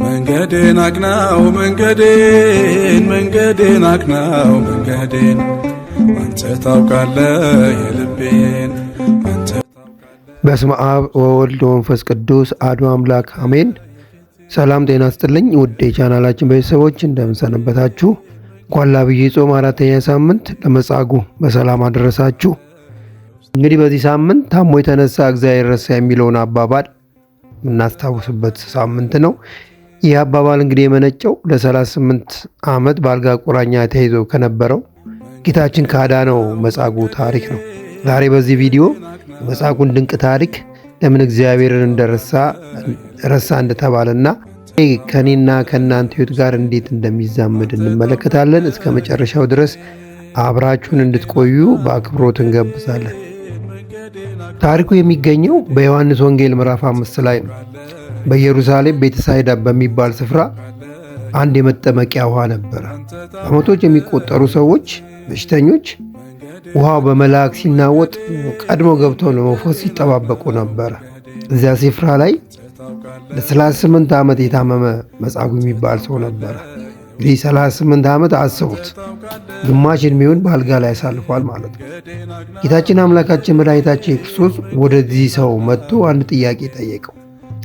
መንገዴን አቅናው መንገዴን አቅናው መንገዴን አንተ ታውቃለህ የልቤን አንተ በስመ አብ ወወልድ ወመንፈስ ቅዱስ አሐዱ አምላክ አሜን። ሰላም ጤና ይስጥልኝ ውድ የቻናላችን ቤተሰቦች እንደምን ሰነበታችሁ? እንኳን ለዐቢይ ጾም አራተኛ ሳምንት ለመጻጉዕ በሰላም አደረሳችሁ። እንግዲህ በዚህ ሳምንት ታሞ የተነሳ እግዚአብሔር ረሳ የሚለውን አባባል የምናስታውስበት ሳምንት ነው። ይህ አባባል እንግዲህ የመነጨው ለ38 ዓመት በአልጋ ቁራኛ ተይዞ ከነበረው ጌታችን ካዳነው መጻጉዕ ታሪክ ነው። ዛሬ በዚህ ቪዲዮ የመጻጉዕን ድንቅ ታሪክ ለምን እግዚአብሔርን ረሳ እንደተባለና ከኔና ከእናንተ ሕይወት ጋር እንዴት እንደሚዛመድ እንመለከታለን። እስከ መጨረሻው ድረስ አብራችሁን እንድትቆዩ በአክብሮት እንጋብዛለን። ታሪኩ የሚገኘው በዮሐንስ ወንጌል ምዕራፍ 5 ላይ ነው። በኢየሩሳሌም ቤተሳይዳ በሚባል ስፍራ አንድ የመጠመቂያ ውሃ ነበረ። በመቶዎች የሚቆጠሩ ሰዎች በሽተኞች ውሃው በመልአክ ሲናወጥ ቀድሞ ገብተው ለመፈወስ ሲጠባበቁ ነበረ። እዚያ ስፍራ ላይ ለ38 ዓመት የታመመ መጻጉዕ የሚባል ሰው ነበረ። እንግዲህ 38 ዓመት አስቡት፣ ግማሽ ዕድሜውን በአልጋ ላይ ያሳልፏል ማለት ነው። ጌታችን አምላካችን መድኃኒታችን ክርስቶስ ወደዚህ ሰው መጥቶ አንድ ጥያቄ ጠየቀው።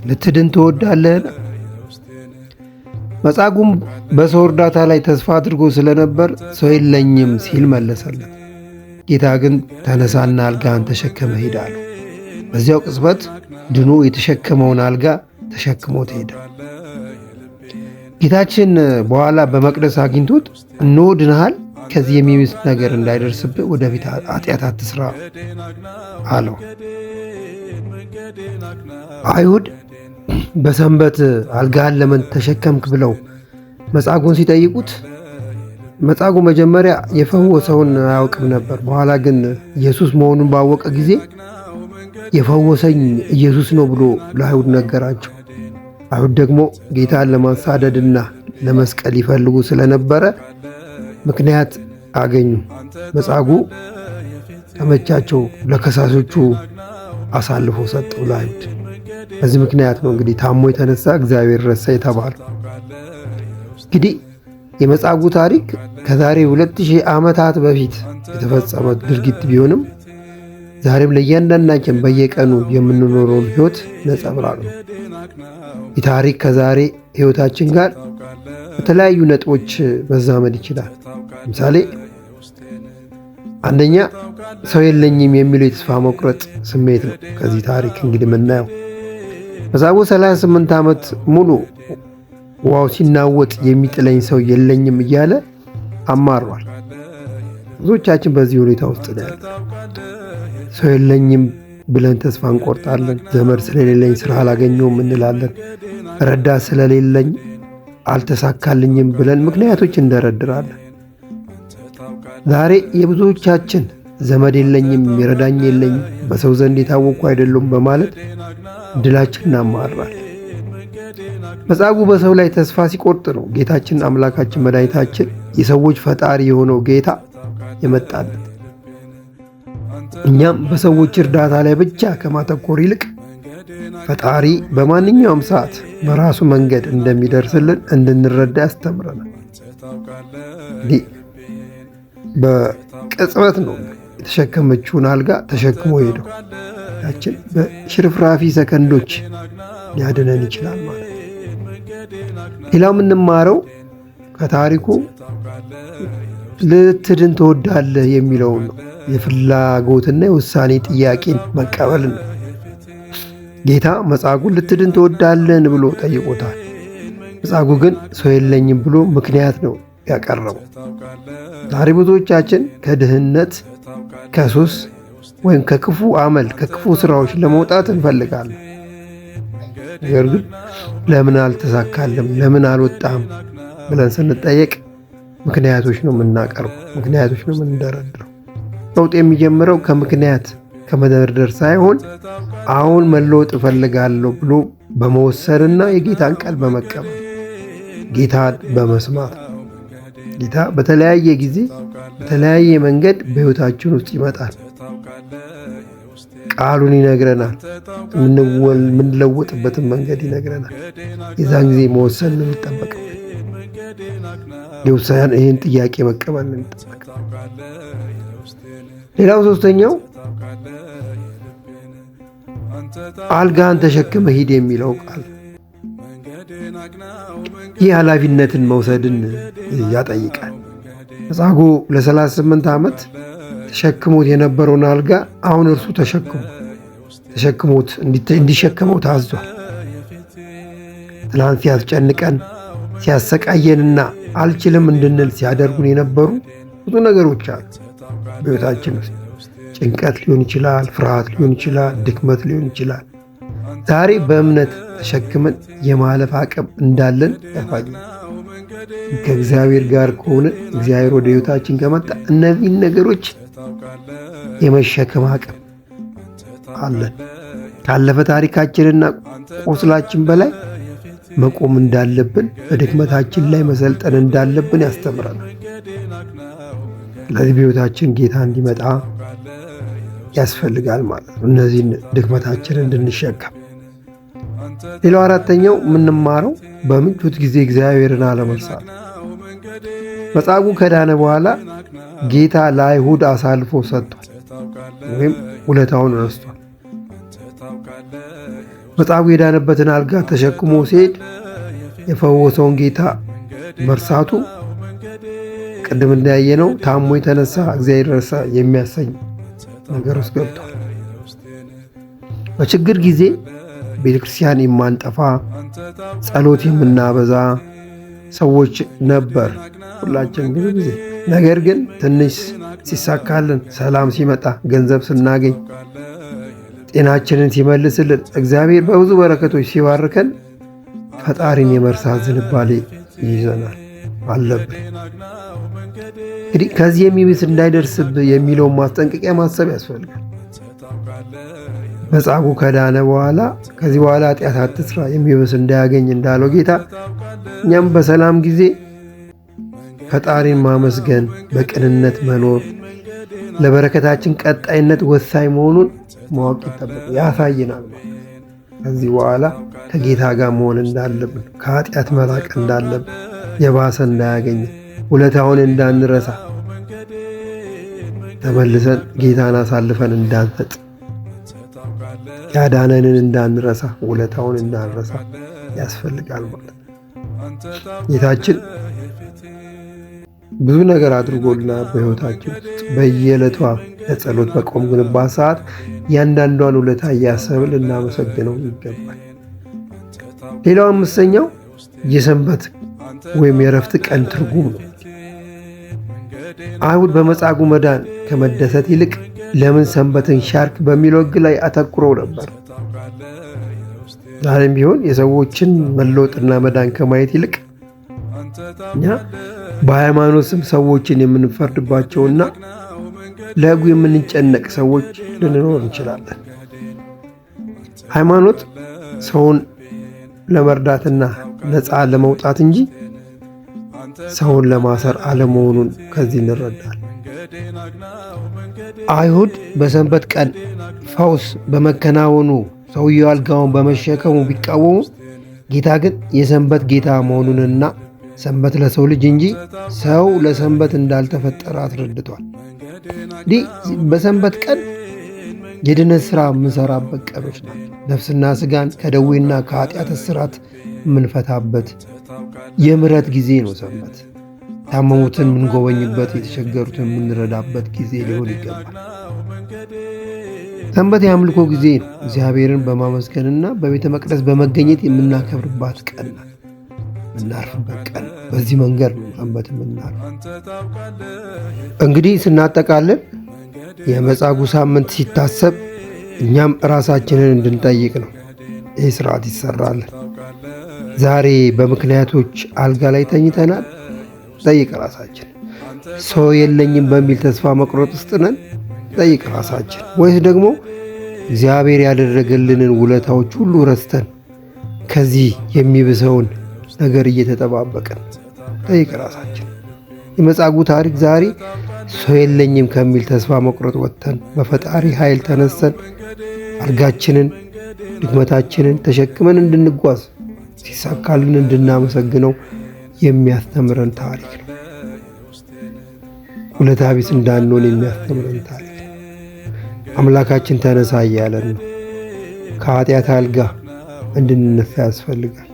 ልትድን ትወዳለህን? መጻጉዕም በሰው እርዳታ ላይ ተስፋ አድርጎ ስለነበር ሰው የለኝም ሲል መለሰለት። ጌታ ግን ተነሳና አልጋህን ተሸክመ ሂድ አለው። በዚያው ቅጽበት ድኖ የተሸከመውን አልጋ ተሸክሞት ሄደ። ጌታችን በኋላ በመቅደስ አግኝቶት እነሆ ድነሃል፣ ከዚህ የሚብስ ነገር እንዳይደርስብህ ወደፊት ኃጢአት አትስራ አለው። አይሁድ በሰንበት አልጋህን ለምን ተሸከምክ ብለው መጻጉዕን ሲጠይቁት መጻጉዕ መጀመሪያ የፈወሰውን አያውቅም ነበር። በኋላ ግን ኢየሱስ መሆኑን ባወቀ ጊዜ የፈወሰኝ ኢየሱስ ነው ብሎ ለአይሁድ ነገራቸው። አይሁድ ደግሞ ጌታን ለማሳደድና ለመስቀል ይፈልጉ ስለነበረ ምክንያት አገኙ። መጻጉዕ ተመቻቸው፣ ለከሳሾቹ አሳልፎ ሰጠው ለአይሁድ። በዚህ ምክንያት ነው እንግዲህ ታሞ የተነሳ እግዚአብሔር ረሳ የተባለው። እንግዲህ የመጻጉዕ ታሪክ ከዛሬ 2000 ዓመታት በፊት የተፈጸመ ድርጊት ቢሆንም ዛሬም ለእያንዳንዳችን በየቀኑ የምንኖረውን ሕይወት ነጸብራቅ ነው። ይህ ታሪክ ከዛሬ ሕይወታችን ጋር በተለያዩ ነጥቦች መዛመድ ይችላል። ለምሳሌ አንደኛ ሰው የለኝም የሚለው የተስፋ መቁረጥ ስሜት ነው። ከዚህ ታሪክ እንግዲህ የምናየው መጻጉዕ 38 ዓመት ሙሉ ውሃው ሲናወጥ የሚጥለኝ ሰው የለኝም እያለ አማሯል። ብዙዎቻችን በዚህ ሁኔታ ውስጥ ነው ያለ። ሰው የለኝም ብለን ተስፋ እንቆርጣለን። ዘመድ ስለሌለኝ ስራ አላገኘውም እንላለን። ረዳት ስለሌለኝ አልተሳካልኝም ብለን ምክንያቶች እንደረድራለን። ዛሬ የብዙዎቻችን ዘመድ የለኝም፣ የሚረዳኝ የለኝም፣ በሰው ዘንድ የታወቁ አይደሉም በማለት ድላችን እናማራለን። መጻጉዕ በሰው ላይ ተስፋ ሲቆርጥ ነው ጌታችን አምላካችን መድኃኒታችን የሰዎች ፈጣሪ የሆነው ጌታ የመጣለት። እኛም በሰዎች እርዳታ ላይ ብቻ ከማተኮር ይልቅ ፈጣሪ በማንኛውም ሰዓት በራሱ መንገድ እንደሚደርስልን እንድንረዳ ያስተምረናል። እንዲህ በቅጽበት ነው የተሸከመችውን አልጋ ተሸክሞ ሄደው ያችን በሽርፍራፊ ሰከንዶች ሊያድነን ይችላል ማለት ነው። ሌላው የምንማረው ከታሪኩ ልትድን ትወዳለህ የሚለውን ነው። የፍላጎትና የውሳኔ ጥያቄን መቀበል ነው። ጌታ መጻጉዕን ልትድን ትወዳለህን ብሎ ጠይቆታል። መጻጉዕ ግን ሰው የለኝም ብሎ ምክንያት ነው ያቀረበው። ዛሬ ብዙዎቻችን ከድህነት፣ ከሱስ ወይም ከክፉ አመል፣ ከክፉ ስራዎች ለመውጣት እንፈልጋለን። ነገር ግን ለምን አልተሳካልም፣ ለምን አልወጣም ብለን ስንጠየቅ ምክንያቶች ነው የምናቀርበው፣ ምክንያቶች ነው የምንደረድረው። ለውጥ የሚጀምረው ከምክንያት ከመደርደር ሳይሆን አሁን መለወጥ እፈልጋለሁ ብሎ በመወሰንና የጌታን ቃል በመቀበል ጌታን በመስማት። ጌታ በተለያየ ጊዜ በተለያየ መንገድ በሕይወታችን ውስጥ ይመጣል። ቃሉን ይነግረናል። የምንለወጥበትን መንገድ ይነግረናል። የዛን ጊዜ መወሰን ነው የሚጠበቀው። የውሳኔ ይህን ጥያቄ መቀበል ነው የሚጠበቀው። ሌላው ሶስተኛው አልጋህን ተሸክመ ሂድ የሚለው ቃል ይህ ኃላፊነትን መውሰድን ያጠይቃል። መጻጉዕ ለ38 ዓመት ተሸክሞት የነበረውን አልጋ አሁን እርሱ ተሸክሞት እንዲሸከመው ታዟል። ትናንት ሲያስጨንቀን ሲያሰቃየንና አልችልም እንድንል ሲያደርጉን የነበሩ ብዙ ነገሮች አሉ በሕይወታችን ውስጥ። ጭንቀት ሊሆን ይችላል፣ ፍርሃት ሊሆን ይችላል፣ ድክመት ሊሆን ይችላል። ዛሬ በእምነት ተሸክመን የማለፍ አቅም እንዳለን ያሳያል። ከእግዚአብሔር ጋር ከሆነ እግዚአብሔር ወደ ሕይወታችን ከመጣ እነዚህን ነገሮች የመሸከም አቅም አለን። ካለፈ ታሪካችንና ቁስላችን በላይ መቆም እንዳለብን፣ በድክመታችን ላይ መሰልጠን እንዳለብን ያስተምረናል። ስለዚህ በሕይወታችን ጌታ እንዲመጣ ያስፈልጋል ማለት ነው፣ እነዚህን ድክመታችንን እንድንሸከም። ሌላው አራተኛው የምንማረው በምቾት ጊዜ እግዚአብሔርን አለመርሳት። መጻጉዕ ከዳነ በኋላ ጌታ ለአይሁድ አሳልፎ ሰጥቷል፣ ወይም ውለታውን ረስቷል። መጻጉዕ የዳነበትን አልጋ ተሸክሞ ሲሄድ የፈወሰውን ጌታ መርሳቱ ቅድም እንዳያየነው ታሞ የተነሳ እግዚአብሔር ረሳ የሚያሰኝ ነገር ውስጥ ገብቷል። በችግር ጊዜ ቤተክርስቲያን የማንጠፋ ጸሎት የምናበዛ ሰዎች ነበር ሁላችን ብዙ ጊዜ። ነገር ግን ትንሽ ሲሳካልን፣ ሰላም ሲመጣ፣ ገንዘብ ስናገኝ፣ ጤናችንን ሲመልስልን፣ እግዚአብሔር በብዙ በረከቶች ሲባርከን ፈጣሪን የመርሳት ዝንባሌ ይይዘናል አለብን። እንግዲህ ከዚህ የሚብስ እንዳይደርስብህ የሚለውን ማስጠንቀቂያ ማሰብ ያስፈልጋል። መጻጉዕ ከዳነ በኋላ ከዚህ በኋላ ኃጢአት አትስራ የሚብስ እንዳያገኝ እንዳለው ጌታ እኛም በሰላም ጊዜ ፈጣሪን ማመስገን፣ በቅንነት መኖር ለበረከታችን ቀጣይነት ወሳኝ መሆኑን ማወቅ ያሳየናል። ከዚህ በኋላ ከጌታ ጋር መሆን እንዳለብን፣ ከኃጢአት መራቅ እንዳለብን፣ የባሰ እንዳያገኝ ውለታውን እንዳንረሳ፣ ተመልሰን ጌታን አሳልፈን እንዳንሰጥ፣ ያዳነንን እንዳንረሳ፣ ውለታውን እንዳንረሳ ያስፈልጋል ማለት ነው። ጌታችን ብዙ ነገር አድርጎልናል በሕይወታችን ውስጥ። በየዕለቷ ለጸሎት በቆምንባት ሰዓት እያንዳንዷን ውለታ እያሰብን ልናመሰግነው ይገባል። ሌላው አምስተኛው የሰንበት ወይም የእረፍት ቀን ትርጉም ነው። አይሁድ በመጻጉዕ መዳን ከመደሰት ይልቅ ለምን ሰንበትን ሻርክ በሚለው ሕግ ላይ አተኩረው ነበር። ዛሬም ቢሆን የሰዎችን መለወጥና መዳን ከማየት ይልቅ እኛ በሃይማኖት ስም ሰዎችን የምንፈርድባቸውና ለሕጉ የምንጨነቅ ሰዎች ልንኖር እንችላለን። ሃይማኖት ሰውን ለመርዳትና ነፃ ለመውጣት እንጂ ሰውን ለማሰር አለመሆኑን ከዚህ እንረዳለን። አይሁድ በሰንበት ቀን ፈውስ በመከናወኑ ሰውየው አልጋውን በመሸከሙ ቢቃወሙ፣ ጌታ ግን የሰንበት ጌታ መሆኑንና ሰንበት ለሰው ልጅ እንጂ ሰው ለሰንበት እንዳልተፈጠረ አስረድቷል። እንዲህ በሰንበት ቀን የድነት ሥራ የምንሰራበት ቀኖች ናቸው። ነፍስና ሥጋን ከደዌና ከኃጢአት እስራት የምንፈታበት የምሕረት ጊዜ ነው ሰንበት። ታመሙትን የምንጎበኝበት፣ የተቸገሩትን የምንረዳበት ጊዜ ሊሆን ይገባል። ሰንበት የአምልኮ ጊዜ ነው። እግዚአብሔርን በማመስገንና በቤተ መቅደስ በመገኘት የምናከብርባት ቀን ናት። የምናርፍበት ቀን። በዚህ መንገድ ነው ሰንበት የምናርፍ። እንግዲህ ስናጠቃልል የመጻጉዕ ሳምንት ሲታሰብ እኛም ራሳችንን እንድንጠይቅ ነው። ይህ ስርዓት ይሰራልን? ዛሬ በምክንያቶች አልጋ ላይ ተኝተናል? ጠይቅ ራሳችን። ሰው የለኝም በሚል ተስፋ መቁረጥ ውስጥ ነን? ጠይቅ ራሳችን። ወይስ ደግሞ እግዚአብሔር ያደረገልንን ውለታዎች ሁሉ ረስተን ከዚህ የሚብሰውን ነገር እየተጠባበቅን? ጠይቅ ራሳችን። የመጻጉዕ ታሪክ ዛሬ ሰው የለኝም ከሚል ተስፋ መቁረጥ ወጥተን በፈጣሪ ኃይል ተነስተን አልጋችንን ድክመታችንን ተሸክመን እንድንጓዝ ሲሳካልን እንድናመሰግነው የሚያስተምረን ታሪክ ነው። ውለታ ቢስ እንዳንሆን የሚያስተምረን ታሪክ ነው። አምላካችን ተነሳ እያለን ነው። ከኃጢአት አልጋ እንድንነሳ ያስፈልጋል።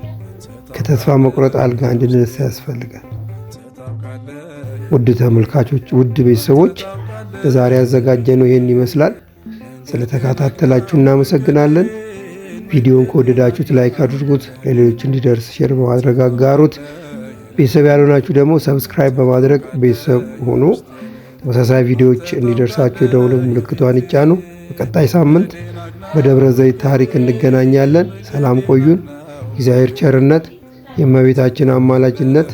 ከተስፋ መቁረጥ አልጋ እንድንነሳ ያስፈልጋል። ውድ ተመልካቾች፣ ውድ ቤተሰቦች ለዛሬ ያዘጋጀነው ይህን ይመስላል። ስለተከታተላችሁ እናመሰግናለን። ቪዲዮውን ከወደዳችሁት ላይክ አድርጉት፣ ለሌሎች እንዲደርስ ሼር በማድረግ አጋሩት። ቤተሰብ ያልሆናችሁ ደግሞ ሰብስክራይብ በማድረግ ቤተሰብ ሆኖ ተመሳሳይ ቪዲዮዎች እንዲደርሳችሁ የደውል ምልክቷን ይጫኑ። በቀጣይ ሳምንት በደብረ ዘይት ታሪክ እንገናኛለን። ሰላም ቆዩን። እግዚአብሔር ቸርነት፣ የእመቤታችን አማላጅነት፣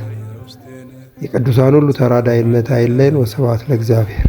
የቅዱሳን ሁሉ ተራዳይነት አይለየን። ወስብሐት ለእግዚአብሔር።